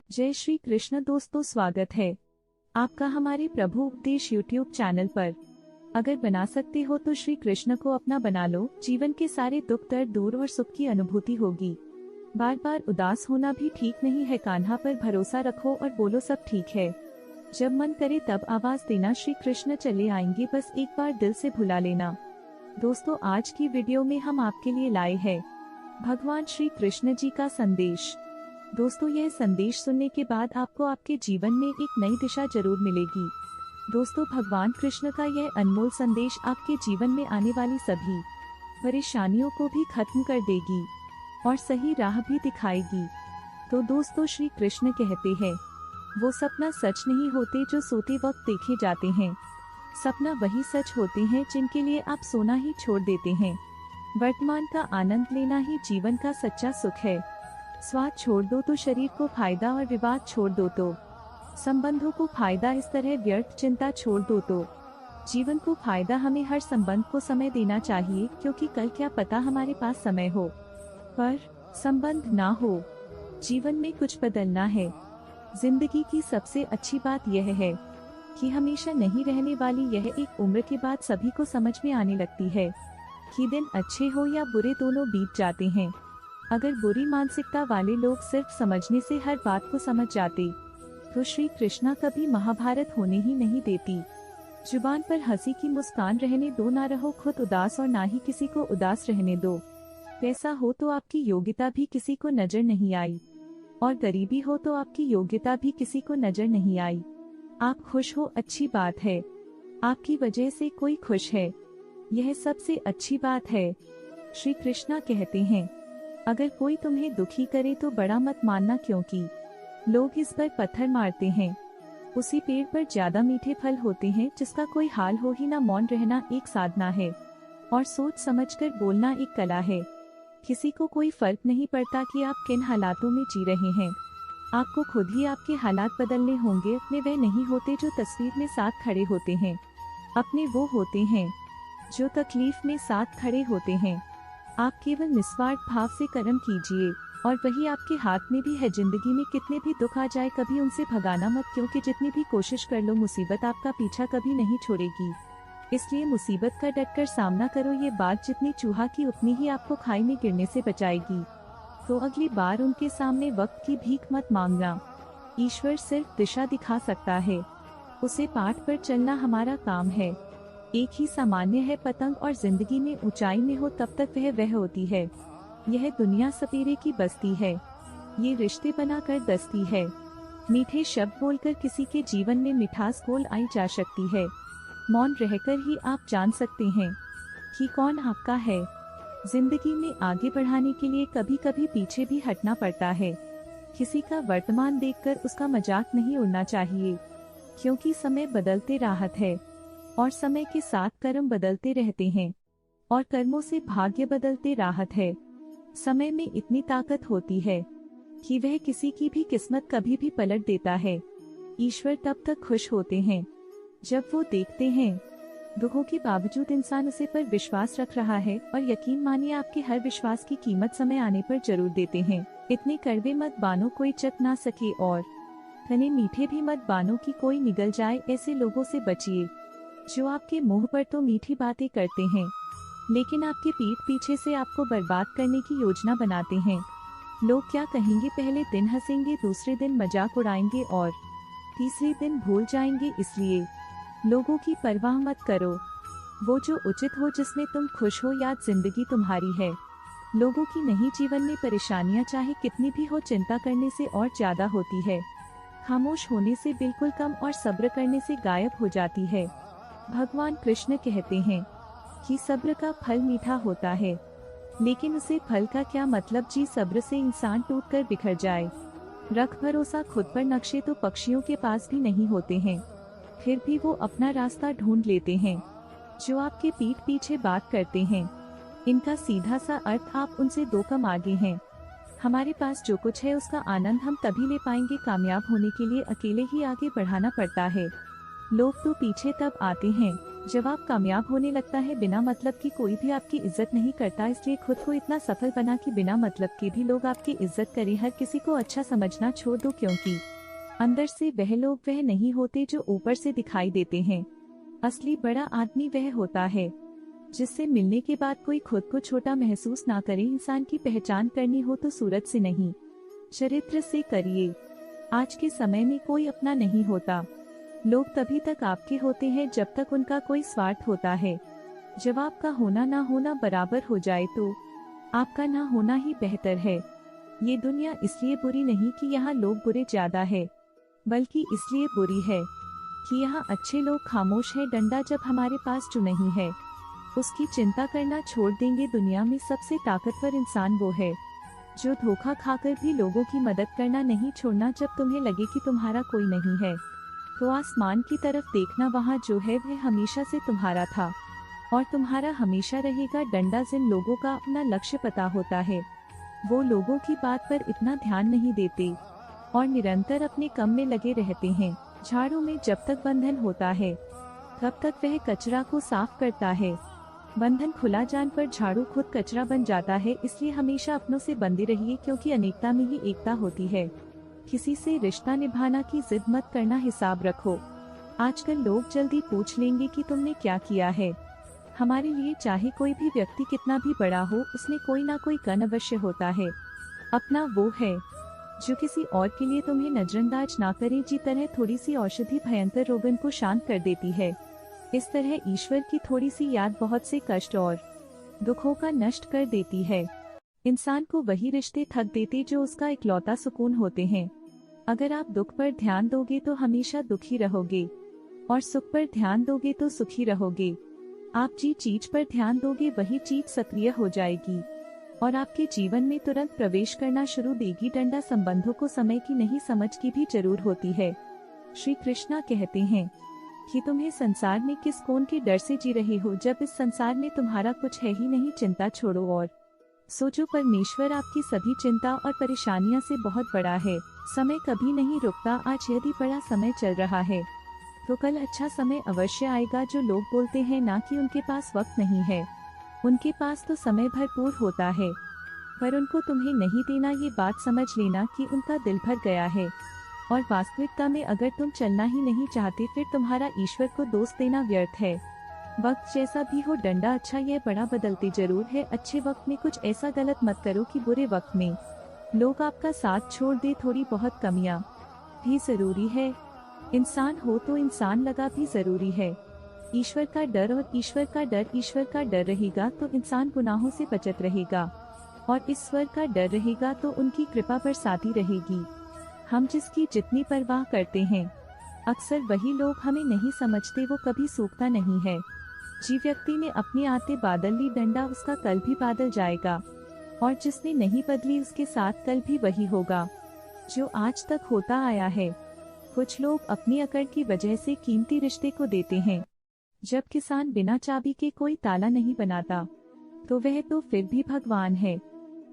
जय श्री कृष्ण दोस्तों, स्वागत है आपका हमारे प्रभु उपदेश यूट्यूब चैनल पर। अगर बना सकते हो तो श्री कृष्ण को अपना बना लो। जीवन के सारे दुख दर्द दूर और सुख की अनुभूति होगी। बार बार उदास होना भी ठीक नहीं है। कान्हा पर भरोसा रखो और बोलो सब ठीक है। जब मन करे तब आवाज देना, श्री कृष्ण चले आएंगे, बस एक बार दिल से भुला लेना। दोस्तों, आज की वीडियो में हम आपके लिए लाए हैं भगवान श्री कृष्ण जी का संदेश। दोस्तों, यह संदेश सुनने के बाद आपको आपके जीवन में एक नई दिशा जरूर मिलेगी। दोस्तों, भगवान कृष्ण का यह अनमोल संदेश आपके जीवन में आने वाली सभी परेशानियों को भी खत्म कर देगी और सही राह भी दिखाएगी। तो दोस्तों, श्री कृष्ण कहते हैं, वो सपना सच नहीं होते जो सोते वक्त देखे जाते हैं। सपना वही सच होते हैं जिनके लिए आप सोना ही छोड़ देते हैं। वर्तमान का आनंद लेना ही जीवन का सच्चा सुख है। स्वाद छोड़ दो तो शरीर को फायदा, और विवाद छोड़ दो तो संबंधों को फायदा। इस तरह व्यर्थ चिंता छोड़ दो तो जीवन को फायदा। हमें हर संबंध को समय देना चाहिए, क्योंकि कल क्या पता हमारे पास समय हो पर संबंध ना हो। जीवन में कुछ बदलना है। जिंदगी की सबसे अच्छी बात यह है कि हमेशा नहीं रहने वाली। यह एक उम्र के बाद सभी को समझ में आने लगती है कि दिन अच्छे हो या बुरे, दोनों बीत जाते हैं। अगर बुरी मानसिकता वाले लोग सिर्फ समझने से हर बात को समझ जाते तो श्री कृष्णा कभी महाभारत होने ही नहीं देती। जुबान पर हंसी की मुस्कान रहने दो, ना रहो खुद उदास और ना ही किसी को उदास रहने दो। पैसा हो तो आपकी योग्यता भी किसी को नजर नहीं आई, और गरीबी हो तो आपकी योग्यता भी किसी को नजर नहीं आई। आप खुश हो, अच्छी बात है। आपकी वजह से कोई खुश है, यह सबसे अच्छी बात है। श्री कृष्णा कहते हैं, अगर कोई तुम्हें दुखी करे तो बड़ा मत मानना, क्योंकि लोग इस पर पत्थर मारते हैं। उसी पेड़ पर ज्यादा मीठे फल होते हैं जिसका कोई हाल हो ही ना। मौन रहना एक साधना है और सोच समझकर बोलना एक कला है। किसी को कोई फर्क नहीं पड़ता कि आप किन हालातों में जी रहे हैं। आपको खुद ही आपके हालात बदलने होंगे। अपने वे नहीं होते जो तस्वीर में साथ खड़े होते हैं, अपने वो होते हैं जो तकलीफ में साथ खड़े होते हैं। आप केवल निस्वार्थ भाव से कर्म कीजिए, और वही आपके हाथ में भी है। जिंदगी में कितने भी दुख आ जाए, कभी उनसे भगाना मत, क्योंकि जितनी भी कोशिश कर लो, मुसीबत आपका पीछा कभी नहीं छोड़ेगी। इसलिए मुसीबत का डटकर सामना करो। ये बात जितनी चूहा की उतनी ही आपको खाई में गिरने से बचाएगी। तो अगली बार उनके सामने वक्त की भीख मत मांगना। ईश्वर सिर्फ दिशा दिखा सकता है, उसे पाठ पर चलना हमारा काम है। एक ही सामान्य है पतंग, और जिंदगी में ऊंचाई में हो तब तक वह होती है। यह दुनिया सपेरे की बस्ती है, ये रिश्ते बनाकर दस्ती है। मीठे शब्द बोलकर किसी के जीवन में मिठास घोल आई जा सकती है। मौन रहकर ही आप जान सकते हैं कि कौन आपका है। जिंदगी में आगे बढ़ाने के लिए कभी कभी पीछे भी हटना पड़ता है। किसी का वर्तमान देखकर उसका मजाक नहीं उड़ना चाहिए, क्योंकि समय बदलते राहत है, और समय के साथ कर्म बदलते रहते हैं, और कर्मों से भाग्य बदलते राहत है। समय में इतनी ताकत होती है कि वह किसी की भी किस्मत कभी भी पलट देता है। ईश्वर तब तक खुश होते हैं जब वो देखते हैं दुखों के बावजूद इंसान उसे पर विश्वास रख रहा है। और यकीन मानिए, आपके हर विश्वास की कीमत समय आने पर जरूर देते हैं। इतने कड़वे मत बानो कोई चख ना सके, और तने मीठे भी मत बानो कि कोई निगल जाए। ऐसे लोगों से बचिए जो आपके मुंह पर तो मीठी बातें करते हैं, लेकिन आपके पीठ पीछे से आपको बर्बाद करने की योजना बनाते हैं। लोग क्या कहेंगे, पहले दिन हंसेंगे, दूसरे दिन मजाक उड़ाएंगे, और तीसरे दिन भूल जाएंगे। इसलिए लोगों की परवाह मत करो, वो जो उचित हो, जिसमें तुम खुश हो। याद जिंदगी तुम्हारी है, लोगों की नहीं। जीवन में परेशानियां चाहे कितनी भी हो, चिंता करने से और ज्यादा होती है। खामोश होने से बिल्कुल कम, और सब्र करने से गायब हो जाती है। भगवान कृष्ण कहते हैं कि सब्र का फल मीठा होता है, लेकिन उसे फल का क्या मतलब जी। सब्र से इंसान टूटकर बिखर जाए। रख भरोसा खुद पर, नक्शे तो पक्षियों के पास भी नहीं होते हैं, फिर भी वो अपना रास्ता ढूंढ लेते हैं। जो आपके पीठ पीछे बात करते हैं, इनका सीधा सा अर्थ आप उनसे दो कम आगे हैं। हमारे पास जो कुछ है उसका आनंद हम तभी ले पाएंगे। कामयाब होने के लिए अकेले ही आगे बढ़ाना पड़ता है। लोग तो पीछे तब आते हैं जब आप कामयाब होने लगता है बिना मतलब कि कोई भी आपकी इज्जत नहीं करता, इसलिए खुद को इतना सफल बना कि बिना मतलब के भी लोग आपकी इज्जत करें। हर किसी को अच्छा समझना छोड़ दो, क्योंकि अंदर से वह लोग वह नहीं होते जो ऊपर से दिखाई देते हैं। असली बड़ा आदमी वह होता है जिससे मिलने के बाद कोई खुद को छोटा महसूस ना करे। इंसान की पहचान करनी हो तो सूरत से नहीं, चरित्र से करिए। आज के समय में कोई अपना नहीं होता। लोग तभी तक आपके होते हैं जब तक उनका कोई स्वार्थ होता है। जब आपका होना ना होना बराबर हो जाए तो आपका ना होना ही बेहतर है। ये दुनिया इसलिए बुरी नहीं कि यहाँ लोग बुरे ज्यादा है, बल्कि इसलिए बुरी है कि यहाँ अच्छे लोग खामोश है। डंडा जब हमारे पास जो नहीं है उसकी चिंता करना छोड़ देंगे। दुनिया में सबसे ताकतवर इंसान वो है जो धोखा खाकर भी लोगों की मदद करना नहीं छोड़ना। जब तुम्हें लगे कि तुम्हारा कोई नहीं है तो आसमान की तरफ देखना, वहाँ जो है वह हमेशा से तुम्हारा था और तुम्हारा हमेशा रहेगा। डंडा जिन लोगों का अपना लक्ष्य पता होता है वो लोगों की बात पर इतना ध्यान नहीं देते और निरंतर अपने काम में लगे रहते हैं। झाड़ू में जब तक बंधन होता है तब तक वह कचरा को साफ करता है। बंधन खुला जान पर झाड़ू खुद कचरा बन जाता है। इसलिए हमेशा अपनों से बंधे रहिए, क्योंकि अनेकता में ही एकता होती है। किसी से रिश्ता निभाना की जिद मत करना, हिसाब रखो। आजकल लोग जल्दी पूछ लेंगे कि तुमने क्या किया है। हमारे लिए चाहे कोई भी व्यक्ति कितना भी बड़ा हो, उसमें कोई ना कोई कण अवश्य होता है। अपना वो है जो किसी और के लिए तुम्हें नजरअंदाज ना करे। जी तरह थोड़ी सी औषधि भयंकर रोगन को शांत कर देती है, इस तरह ईश्वर की थोड़ी सी याद बहुत से कष्ट और दुखों का नष्ट कर देती है। इंसान को वही रिश्ते थक देते जो उसका इकलौता सुकून होते हैं। अगर आप दुख पर ध्यान दोगे तो हमेशा दुखी रहोगे और सुख पर ध्यान दोगे तो सुखी रहोगे। आप जी चीज पर ध्यान दोगे वही चीज सक्रिय हो जाएगी और आपके जीवन में तुरंत प्रवेश करना शुरू देगी। डंडा संबंधों को समय की नहीं समझ की भी जरूर होती है। श्री कृष्णा कहते हैं कि तुम्हें संसार में किस कौन के डर से जी रहे हो, जब इस संसार में तुम्हारा कुछ है ही नहीं। चिंता छोड़ो और सोचो, परमेश्वर आपकी सभी चिंता और परेशानियां से बहुत बड़ा है। समय कभी नहीं रुकता। आज यदि बड़ा समय चल रहा है तो कल अच्छा समय अवश्य आएगा। जो लोग बोलते हैं ना कि उनके पास वक्त नहीं है, उनके पास तो समय भरपूर होता है, पर उनको तुम्हें नहीं देना। ये बात समझ लेना कि उनका दिल भर गया है और वास्तविकता में अगर तुम चलना ही नहीं चाहते फिर तुम्हारा ईश्वर को दोष देना व्यर्थ है। वक्त जैसा भी हो, डंडा अच्छा या बड़ा बदलते जरूर है। अच्छे वक्त में कुछ ऐसा गलत मत करो कि बुरे वक्त में लोग आपका साथ छोड़ दे। थोड़ी बहुत कमियां भी जरूरी है। इंसान हो तो इंसान लगा भी जरूरी है। ईश्वर का डर और ईश्वर का डर रहेगा तो इंसान गुनाहों से बचत रहेगा और ईश्वर का डर रहेगा तो उनकी कृपा बरसाती रहेगी। हम जिसकी जितनी परवाह करते हैं अक्सर वही लोग हमें नहीं समझते। वो कभी सूखता नहीं है। जी व्यक्ति ने अपने आते बादल ली, डंडा उसका कल भी बादल जाएगा और जिसने नहीं बदली उसके साथ कल भी वही होगा जो आज तक होता आया है। कुछ लोग अपनी अकड़ की वजह से कीमती रिश्ते को देते हैं। जब किसान बिना चाबी के कोई ताला नहीं बनाता तो वह तो फिर भी भगवान है।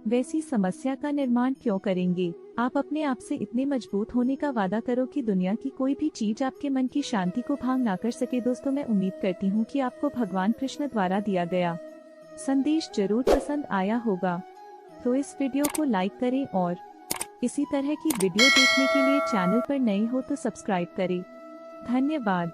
वैसी समस्या का निर्माण क्यों करेंगे? आप अपने आप से इतने मजबूत होने का वादा करो कि दुनिया की कोई भी चीज आपके मन की शांति को भंग ना कर सके। दोस्तों, मैं उम्मीद करती हूँ कि आपको भगवान कृष्ण द्वारा दिया गया संदेश जरूर पसंद आया होगा। तो इस वीडियो को लाइक करें और इसी तरह की वीडियो देखने के लिए चैनल पर नए हो तो सब्सक्राइब करें। धन्यवाद।